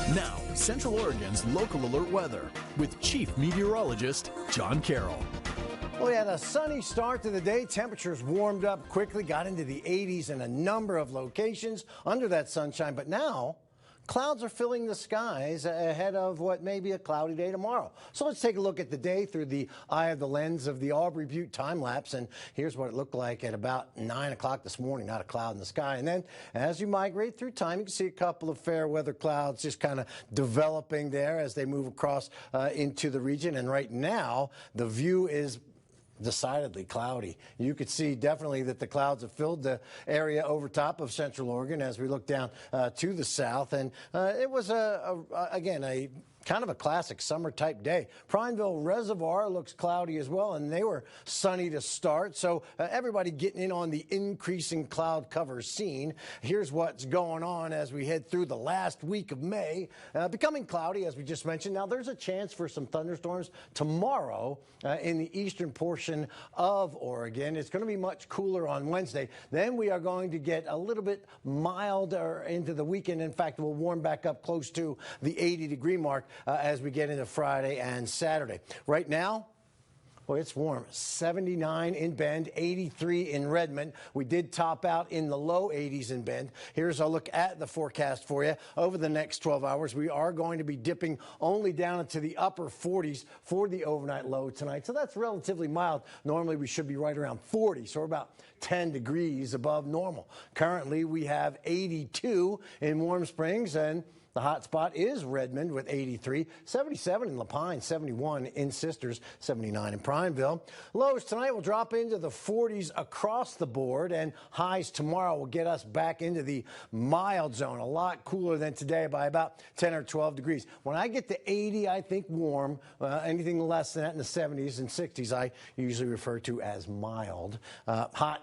Now, Central Oregon's local alert weather with Chief Meteorologist John Carroll. Well, we had a sunny start to the day. Temperatures warmed up quickly, got into the 80s in a number of locations under that sunshine. But now, clouds are filling the skies ahead of what may be a cloudy day tomorrow. So let's take a look at the day through the eye of the lens of the Aubrey Butte time lapse. And here's what it looked like at about 9 o'clock this morning. Not a cloud in the sky. And then as you migrate through time, you can see a couple of fair weather clouds just kind of developing there as they move across into the region. And right now, the view is decidedly cloudy. You could see definitely that the clouds have filled the area over top of Central Oregon as we look down to the south. And it was, again, a kind of a classic summer type day. Prineville Reservoir looks cloudy as well, and they were sunny to start. So everybody getting in on the increasing cloud cover scene. Here's what's going on as we head through the last week of May. Becoming cloudy, as we just mentioned. Now, there's a chance for some thunderstorms tomorrow in the eastern portion of Oregon. It's going to be much cooler on Wednesday. Then we are going to get a little bit milder into the weekend. In fact, we'll warm back up close to the 80-degree mark as we get into Friday and Saturday. Right now, well, it's warm. 79 in Bend, 83 in Redmond. We did top out in the low 80s in Bend. Here's a look at the forecast for you. Over the next 12 hours, we are going to be dipping only down into the upper 40s for the overnight low tonight. So that's relatively mild. Normally, we should be right around 40, so we're about 10 degrees above normal. Currently, we have 82 in Warm Springs, and the hot spot is Redmond with 83, 77 in La Pine, 71 in Sisters, 79 in Prineville. Lows tonight will drop into the 40s across the board, and highs tomorrow will get us back into the mild zone, a lot cooler than today by about 10 or 12 degrees. When I get to 80, I think warm. Anything less than that in the 70s and 60s, I usually refer to as mild. Hot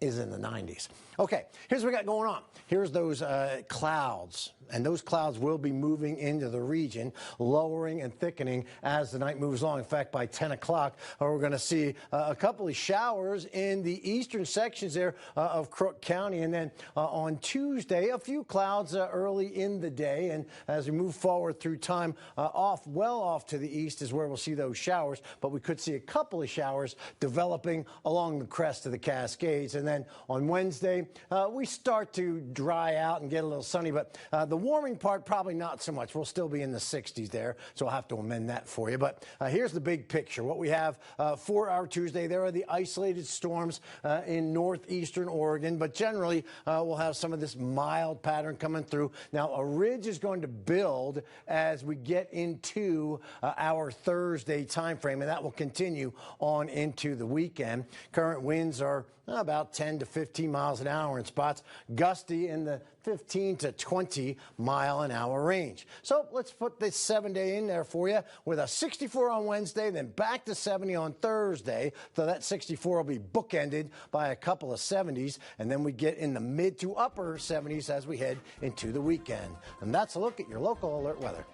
is in the 90s. Okay, here's what we got going on. Here's those clouds, and those clouds will be moving into the region, lowering and thickening as the night moves along. In fact, by 10 o'clock, we're going to see a couple of showers in the eastern sections there of Crook County, and then on Tuesday, a few clouds early in the day, and as we move forward through time, well off to the east is where we'll see those showers, but we could see a couple of showers developing along the crest of the Cascades. And then on Wednesday, we start to dry out and get a little sunny, but the warming part, probably not so much. We'll still be in the 60s there, so I'll have to amend that for you. But here's the big picture. What we have for our Tuesday, there are the isolated storms in northeastern Oregon, but generally we'll have some of this mild pattern coming through. Now, a ridge is going to build as we get into our Thursday time frame, and that will continue on into the weekend. Current winds are about 10 to 15 miles an hour in spots, gusty in the 15 to 20 mile an hour range. So let's put this 7-day in there for you with a 64 on Wednesday, then back to 70 on Thursday. So that 64 will be bookended by a couple of 70s, and then we get in the mid to upper 70s as we head into the weekend. And that's a look at your local alert weather.